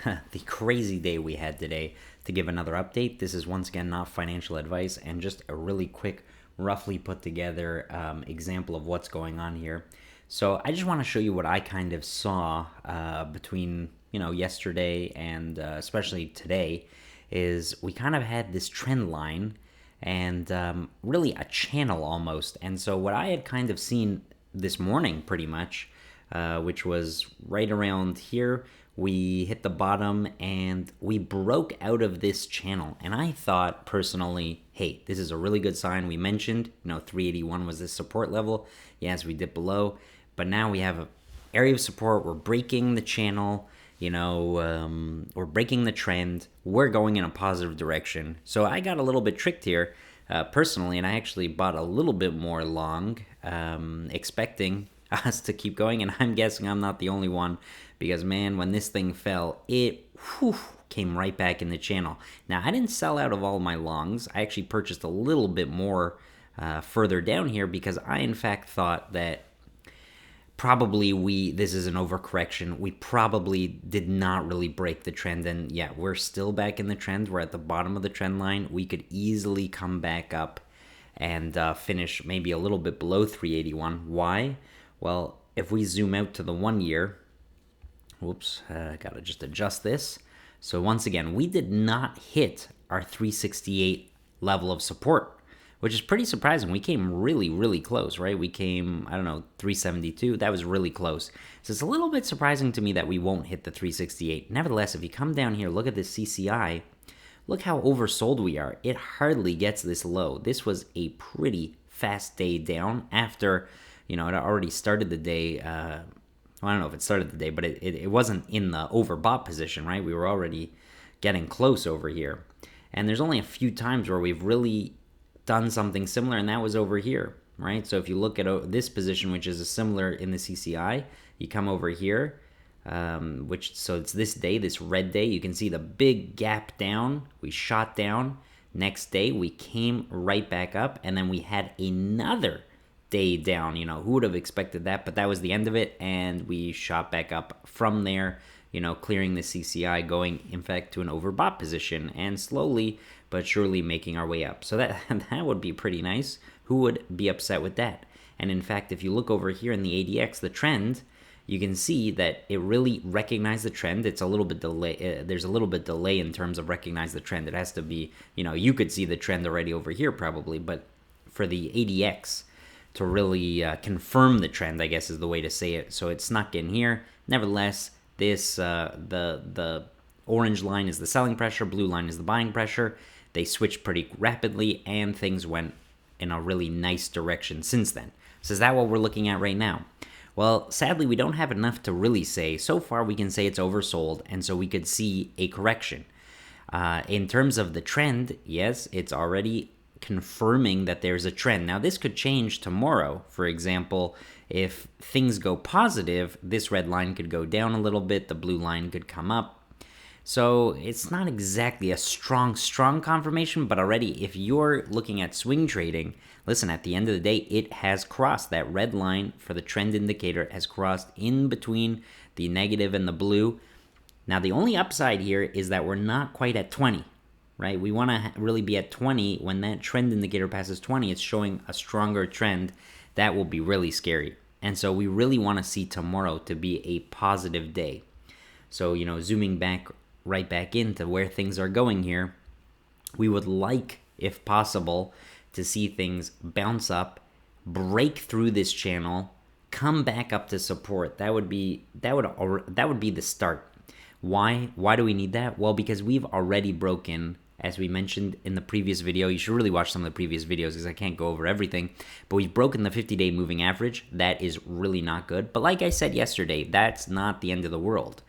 The crazy day we had today. To give another update, this is once again not financial advice and just a really quick, roughly put together example of what's going on here. So I just want to show you what I kind of saw between yesterday and especially today. Is we kind of had this trend line and really a channel almost. And so what I had kind of seen this morning, pretty much, which was right around here. We hit the bottom and we broke out of this channel. And I thought personally, hey, this is a really good sign. We mentioned, 381 was this support level. Yes, we dipped below, but now we have an area of support. We're breaking the channel. We're breaking the trend. We're going in a positive direction. So I got a little bit tricked here personally, and I actually bought a little bit more long, expecting us to keep going. And I'm guessing I'm not the only one because, man, when this thing fell, it came right back in the channel. Now, I didn't sell out of all my longs. I actually purchased a little bit more further down here because I, in fact, thought that probably this is an overcorrection. We probably did not really break the trend, and yeah, we're still back in the trend. We're at the bottom of the trend line. We could easily come back up and finish maybe a little bit below 381. Why? Well, if we zoom out to the 1 year, gotta just adjust this. So once again, we did not hit our 368 level of support, which is pretty surprising. We came really, really close, right? We came, 372. That was really close. So it's a little bit surprising to me that we won't hit the 368. Nevertheless, if you come down here, look at this CCI. Look how oversold we are. It hardly gets this low. This was a pretty fast day down after, it already started the day. I don't know if it started the day, but it wasn't in the overbought position, right? We were already getting close over here. And there's only a few times where we've really done something similar, and that was over here, right? So if you look at this position, which is a similar in the CCI, you come over here, so it's this day, this red day. You can see the big gap down. We shot down. Next day, we came right back up, and then we had another day down. Who would have expected that? But that was the end of it, and we shot back up from there, clearing the CCI, going, in fact, to an overbought position, and slowly but surely making our way up. So that would be pretty nice. Who would be upset with that? And in fact, if you look over here in the ADX, the trend, you can see that it really recognized the trend. It's a little bit delay. There's a little bit delay in terms of recognize the trend. It has to be, you could see the trend already over here probably, but for the ADX to really confirm the trend, I guess is the way to say it. So it snuck in here. Nevertheless, this the orange line is the selling pressure, blue line is the buying pressure. They switched pretty rapidly, and things went in a really nice direction since then. So is that what we're looking at right now? Well, sadly, we don't have enough to really say. So far, we can say it's oversold, and so we could see a correction. In terms of the trend, yes, it's already confirming that there's a trend. Now, this could change tomorrow. For example, if things go positive, this red line could go down a little bit, the blue line could come up. So it's not exactly a strong confirmation, but already if you're looking at swing trading, listen, at the end of the day, it has crossed. That red line for the trend indicator has crossed in between the negative and the blue. Now, the only upside here is that we're not quite at 20, right? We want to really be at 20. When that trend indicator passes 20, it's showing a stronger trend. That will be really scary. And so we really want to see tomorrow to be a positive day. So, zooming back right back into where things are going here, we would like, if possible, to see things bounce up, break through this channel, come back up to support. That would be the start. Why do we need that? Well, because we've already broken, as we mentioned in the previous video. You should really watch some of the previous videos because I can't go over everything, but we've broken the 50-day moving average. That is really not good. But like I said yesterday, that's not the end of the world.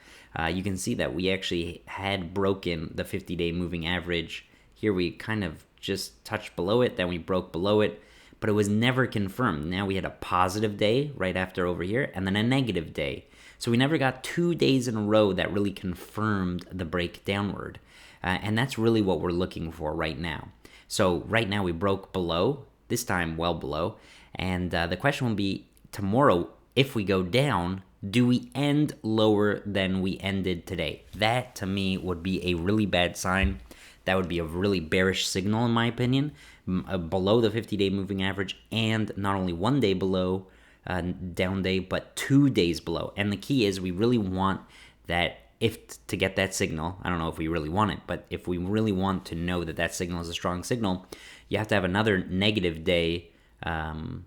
You can see that we actually had broken the 50-day moving average. Here we kind of just touched below it, then we broke below it, but it was never confirmed. Now we had a positive day right after over here, and then a negative day. So we never got 2 days in a row that really confirmed the break downward. And that's really what we're looking for right now. So right now we broke below, this time well below, and the question will be tomorrow, if we go down, Do we end lower than we ended today? That to me would be a really bad sign. That would be a really bearish signal, in my opinion, below the 50-day moving average, and not only 1 day below down day, but 2 days below. And the key is we really want that, if to get that signal. I don't know if we really want it, but if we really want to know that that signal is a strong signal, you have to have another negative day, and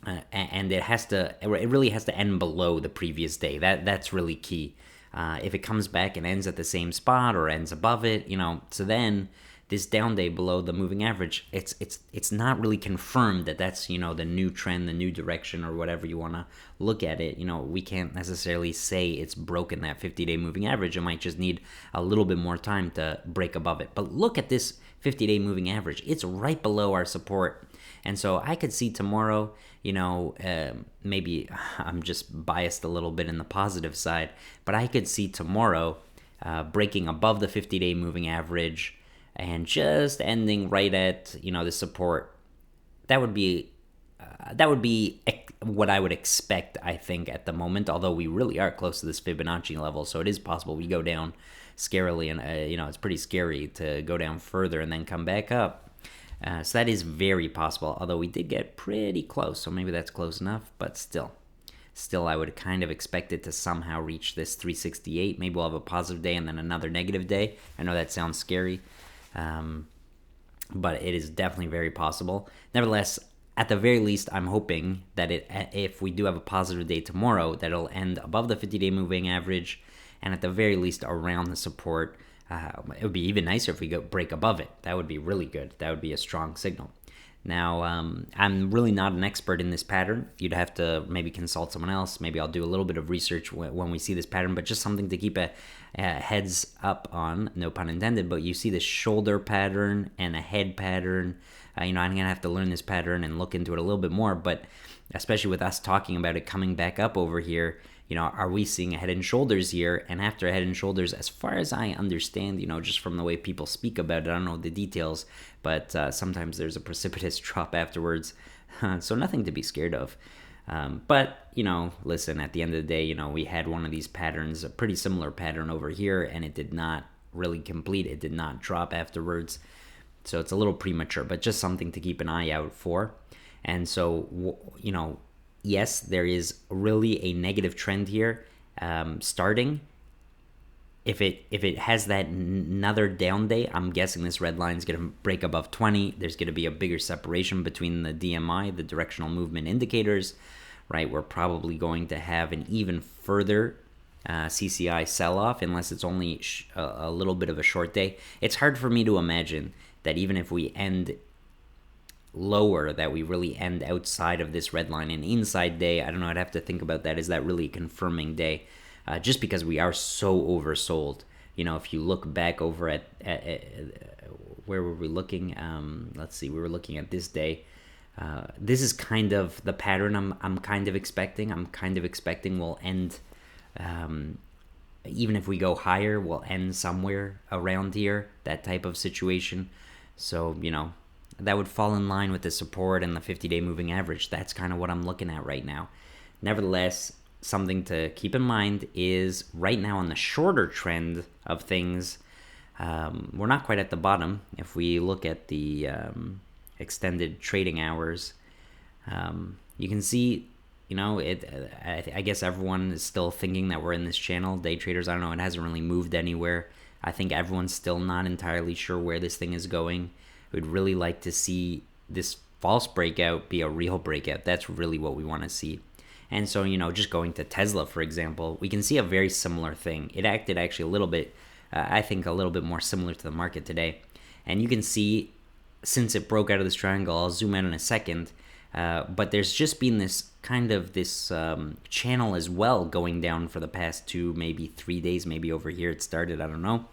it really has to end below the previous day. That's really key. If it comes back and ends at the same spot or ends above it, so then this down day below the moving average, it's not really confirmed that that's the new trend, the new direction, or whatever you want to look at it. We can't necessarily say it's broken that 50-day moving average. It might just need a little bit more time to break above it. But look at this 50-day moving average. It's right below our support. And so I could see tomorrow, maybe I'm just biased a little bit in the positive side, but I could see tomorrow breaking above the 50-day moving average and just ending right at the support. That would be what I would expect, I think, at the moment. Although we really are close to this Fibonacci level, so it is possible we go down scarily, and it's pretty scary to go down further and then come back up. So that is very possible. Although we did get pretty close, so maybe that's close enough. But still, I would kind of expect it to somehow reach this 368. Maybe we'll have a positive day and then another negative day. I know that sounds scary. But it is definitely very possible. Nevertheless, at the very least, I'm hoping that if we do have a positive day tomorrow, that it'll end above the 50-day moving average, and at the very least around the support. It would be even nicer if we break above it. That would be really good. That would be a strong signal. Now, I'm really not an expert in this pattern. You'd have to maybe consult someone else. Maybe I'll do a little bit of research when we see this pattern, but just something to keep a heads up on, no pun intended. But you see this shoulder pattern and a head pattern. I'm going to have to learn this pattern and look into it a little bit more, but especially with us talking about it coming back up over here, are we seeing a head and shoulders here? And after a head and shoulders, as far as I understand, just from the way people speak about it, I don't know the details, but sometimes there's a precipitous drop afterwards. So nothing to be scared of. But, listen, at the end of the day, we had one of these patterns, a pretty similar pattern over here, and it did not really complete. It did not drop afterwards. So it's a little premature, but just something to keep an eye out for. And so, yes, there is really a negative trend here starting. If it has that another down day, I'm guessing this red line is going to break above 20. There's going to be a bigger separation between the DMI, the directional movement indicators, right? We're probably going to have an even further CCI sell-off unless it's only a little bit of a short day. It's hard for me to imagine that even if we end lower, that we really end outside of this red line. An inside day, I don't know, I'd have to think about that. Is that really a confirming day? Just because we are so oversold. If you look back over at where were we looking? Let's see, we were looking at this day. This is kind of the pattern I'm kind of expecting. I'm kind of expecting we'll end, even if we go higher, we'll end somewhere around here, that type of situation. So, that would fall in line with the support and the 50-day moving average. That's kind of what I'm looking at right now. Nevertheless, something to keep in mind is right now on the shorter trend of things, we're not quite at the bottom. If we look at the extended trading hours, you can see, I guess everyone is still thinking that we're in this channel. Day traders, I don't know, it hasn't really moved anywhere. I think everyone's still not entirely sure where this thing is going. We'd really like to see this false breakout be a real breakout. That's really what we want to see. And so, just going to Tesla, for example, we can see a very similar thing. It acted actually a little bit, I think a little bit more similar to the market today. And you can see, since it broke out of this triangle, I'll zoom out in a second, but there's just been this kind of this channel as well going down for the past 2, maybe 3 days, maybe over here it started, I don't know.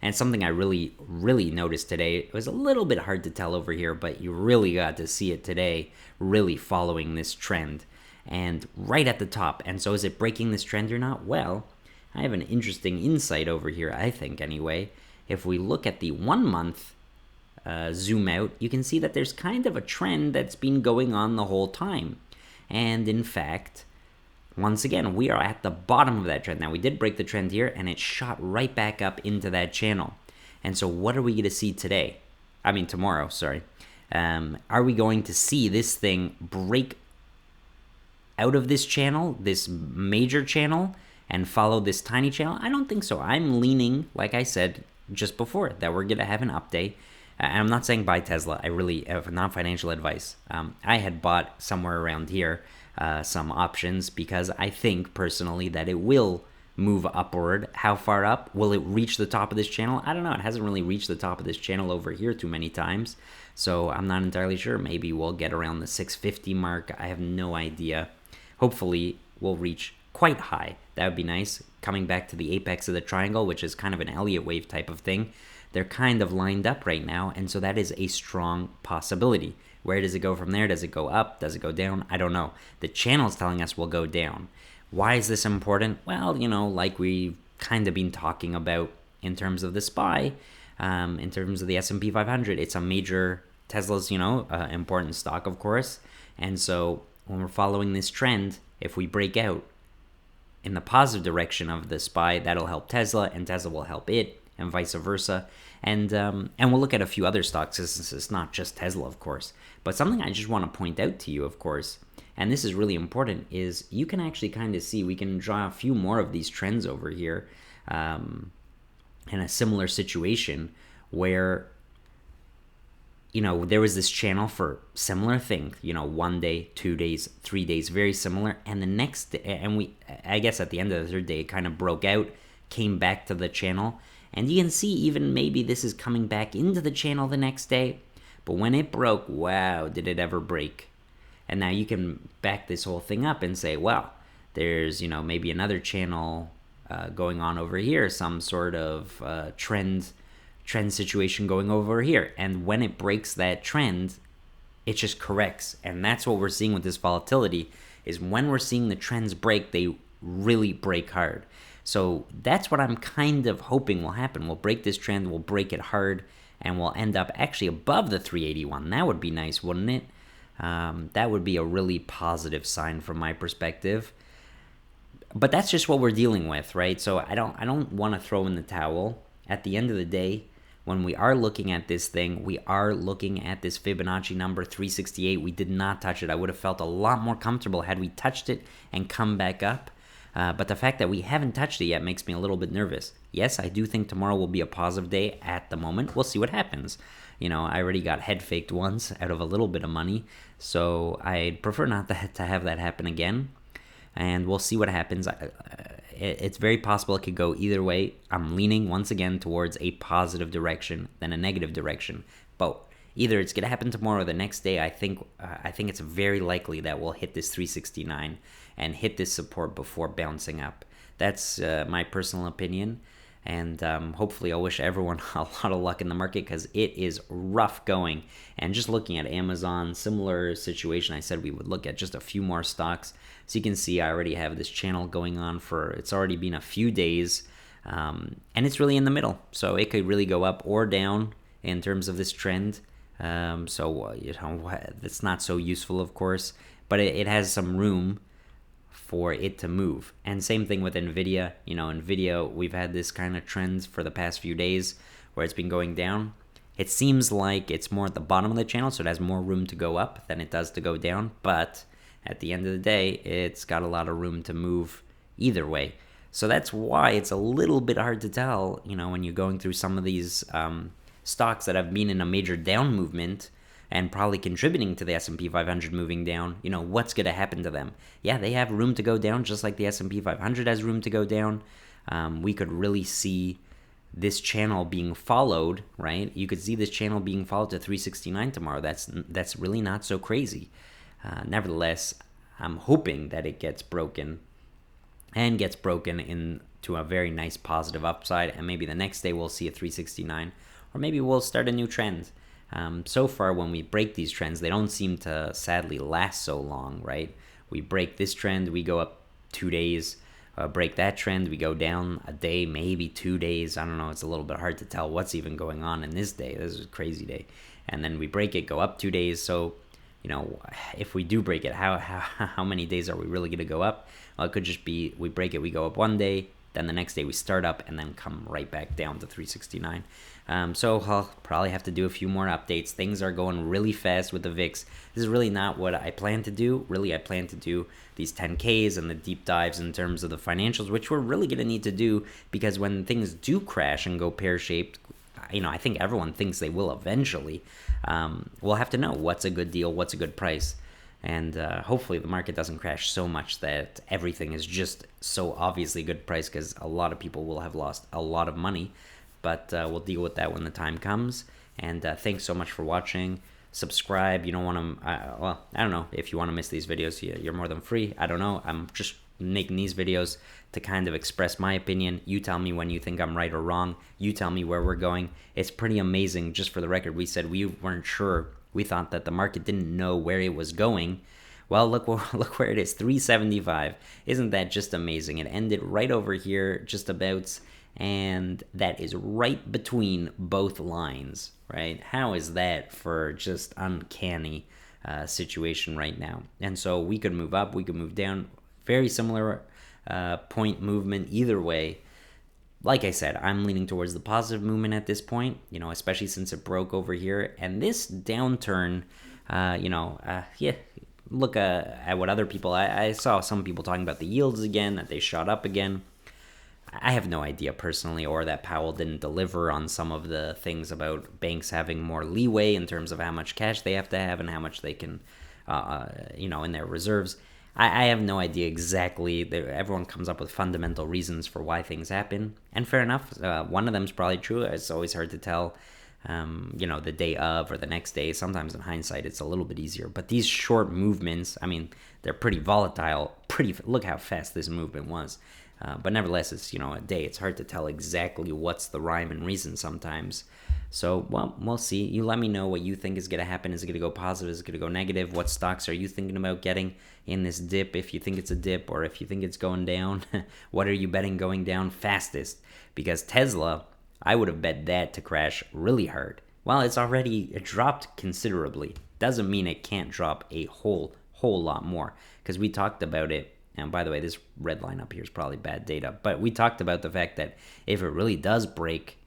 And something I really, really noticed today, it was a little bit hard to tell over here, but you really got to see it today, really following this trend. And right at the top. And so is it breaking this trend or not? Well, I have an interesting insight over here, I think, anyway. If we look at the 1 month zoom out, you can see that there's kind of a trend that's been going on the whole time. And in fact, once again, we are at the bottom of that trend. Now, we did break the trend here, and it shot right back up into that channel. And so what are we going to see today? I mean, tomorrow, sorry. Are we going to see this thing break out of this channel, this major channel, and follow this tiny channel? I don't think so. I'm leaning, like I said just before, that we're going to have an update. And I'm not saying buy Tesla. I really have not financial advice. I had bought somewhere around here some options because I think personally that it will move upward. How far up? Will it reach the top of this channel? I don't know. It hasn't really reached the top of this channel over here too many times. So I'm not entirely sure. Maybe we'll get around the 650 mark. I have no idea. Hopefully we'll reach quite high. That would be nice. Coming back to the apex of the triangle, which is kind of an Elliott wave type of thing. They're kind of lined up right now, and so that is a strong possibility. Where does it go from there? Does it go up? Does it go down? I don't know. The channel's telling us we'll go down. Why is this important? Well, like we've kind of been talking about in terms of the SPY, in terms of the S&P 500, it's a major, Tesla's, important stock, of course. And so when we're following this trend, if we break out in the positive direction of the SPY, that'll help Tesla, and Tesla will help it, and vice versa. And we'll look at a few other stocks. It's not just Tesla, of course. But something I just want to point out to you, of course, and this is really important, is you can actually kind of see, we can draw a few more of these trends over here in a similar situation where, there was this channel for similar thing, 1 day, 2 days, 3 days, very similar. And the next day, and I guess at the end of the third day, it kind of broke out, came back to the channel. And you can see even maybe this is coming back into the channel the next day. But when it broke, wow, did it ever break? And now you can back this whole thing up and say, well, there's, maybe another channel going on over here, some sort of trend situation going over here. And when it breaks that trend, it just corrects. And that's what we're seeing with this volatility, is when we're seeing the trends break, they really break hard. So that's what I'm kind of hoping will happen. We'll break this trend, we'll break it hard, and we'll end up actually above the 381. That would be nice, wouldn't it? That would be a really positive sign from my perspective. But that's just what we're dealing with, right? So I don't want to throw in the towel. At the end of the day, when we are looking at this thing, we are looking at this Fibonacci number 368. We did not touch it. I would have felt a lot more comfortable had we touched it and come back up. But the fact that we haven't touched it yet makes me a little bit nervous. Yes, I do think tomorrow will be a positive day at the moment. We'll see what happens. I already got head faked once out of a little bit of money, so I'd prefer not to have that happen again. And we'll see what happens. It's very possible it could go either way. I'm leaning once again towards a positive direction than a negative direction. But either it's going to happen tomorrow or the next day. I think it's very likely that we'll hit this 369 and hit this support before bouncing up. That's my personal opinion. And hopefully I'll wish everyone a lot of luck in the market, because it is rough going. And just looking at Amazon, similar situation. I said we would look at just a few more stocks. So you can see I already have this channel going on it's already been a few days. And it's really in the middle. So it could really go up or down in terms of this trend. It's not so useful, of course, but it has some room for it to move. And same thing with Nvidia. Nvidia, we've had this kind of trend for the past few days where it's been going down. It seems like it's more at the bottom of the channel, so it has more room to go up than it does to go down. But at the end of the day, it's got a lot of room to move either way. So that's why it's a little bit hard to tell, when you're going through some of these stocks that have been in a major down movement and probably contributing to the S&P 500 moving down, what's going to happen to them? Yeah, they have room to go down, just like the S&P 500 has room to go down. We could really see this channel being followed, right? You could see this channel being followed to 369 tomorrow. That's really not so crazy. Nevertheless, I'm hoping that it gets broken into a very nice positive upside, and maybe the next day we'll see a 369, or maybe we'll start a new trend. So far, when we break these trends, they don't seem to sadly last so long, right? We break this trend, we go up 2 days, break that trend, we go down a day, maybe 2 days. I don't know, it's a little bit hard to tell what's even going on in this day. This is a crazy day. And then we break it, go up 2 days. So, if we do break it, how many days are we really going to go up? Well, it could just be we break it, we go up one day, then the next day we start up and then come right back down to 369. So I'll probably have to do a few more updates. Things are going really fast with the VIX. This is really not what I plan to do. Really, I plan to do these 10Ks and the deep dives in terms of the financials, which we're really going to need to do, because when things do crash and go pear-shaped, I think everyone thinks they will eventually. We'll have to know what's a good deal, what's a good price. And hopefully the market doesn't crash so much that everything is just so obviously good price, because a lot of people will have lost a lot of money. But we'll deal with that when the time comes. And thanks so much for watching. Subscribe. You don't want to, I don't know. If you want to miss these videos, you're more than free. I don't know. I'm just making these videos to kind of express my opinion. You tell me when you think I'm right or wrong. You tell me where we're going. It's pretty amazing. Just for the record, we said we weren't sure. We thought that the market didn't know where it was going. Well, look where it is, 375. Isn't that just amazing? It ended right over here, just about, and that is right between both lines, right? How is that for just uncanny situation right now? And so we could move up, we could move down. Very similar point movement either way. Like I said, I'm leaning towards the positive movement at this point, especially since it broke over here. And this downturn, look at what other people, I saw some people talking about the yields again, that they shot up again. I have no idea personally, or that Powell didn't deliver on some of the things about banks having more leeway in terms of how much cash they have to have and how much they can, in their reserves. I have no idea exactly. Everyone comes up with fundamental reasons for why things happen. And fair enough. One of them is probably true. It's always hard to tell, the day of or the next day. Sometimes in hindsight, it's a little bit easier. But these short movements, they're pretty volatile. Look how fast this movement was. But nevertheless, it's, a day. It's hard to tell exactly what's the rhyme and reason sometimes. So, well, we'll see. You let me know what you think is going to happen. Is it going to go positive? Is it going to go negative? What stocks are you thinking about getting in this dip, if you think it's a dip, or if you think it's going down? What are you betting going down fastest? Because Tesla, I would have bet that to crash really hard. Well, it dropped considerably. Doesn't mean it can't drop a whole lot more, because we talked about it. And by the way, this red line up here is probably bad data. But we talked about the fact that if it really does break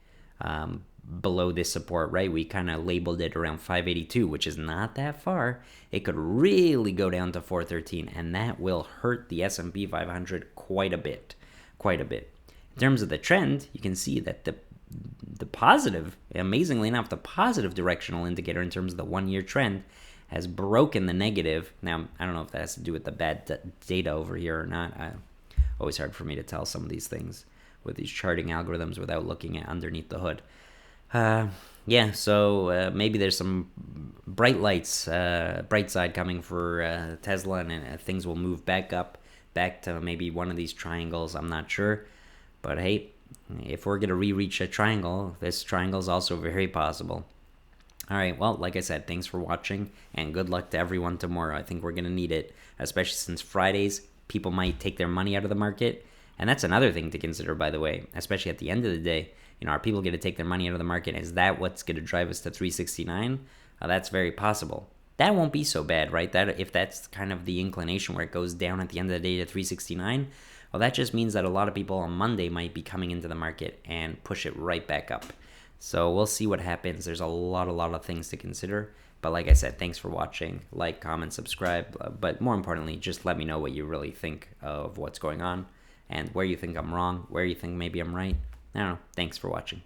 below this support, right, we kind of labeled it around 582, which is not that far. It could really go down to 413, and that will hurt the S&P 500 quite a bit. In terms of the trend, you can see that the positive, amazingly enough, the positive directional indicator in terms of the 1-year trend has broken the negative. Now, I don't know if that has to do with the bad data over here or not. Always hard for me to tell some of these things with these charting algorithms without looking at underneath the hood. So maybe there's some bright side coming for Tesla, and things will move back up, back to maybe one of these triangles. I'm not sure. But hey, if we're going to re-reach a triangle, this triangle is also very possible. All right, well, like I said, thanks for watching, and good luck to everyone tomorrow. I think we're going to need it, especially since Fridays, people might take their money out of the market. And that's another thing to consider, by the way, especially at the end of the day. Are people going to take their money out of the market? Is that what's going to drive us to 369? That's very possible. That won't be so bad, right? That if that's kind of the inclination where it goes down at the end of the day to 369, well, that just means that a lot of people on Monday might be coming into the market and push it right back up. So we'll see what happens. There's a lot of things to consider. But like I said, thanks for watching. Like, comment, subscribe. But more importantly, just let me know what you really think of what's going on and where you think I'm wrong, where you think maybe I'm right. I don't know. Thanks for watching.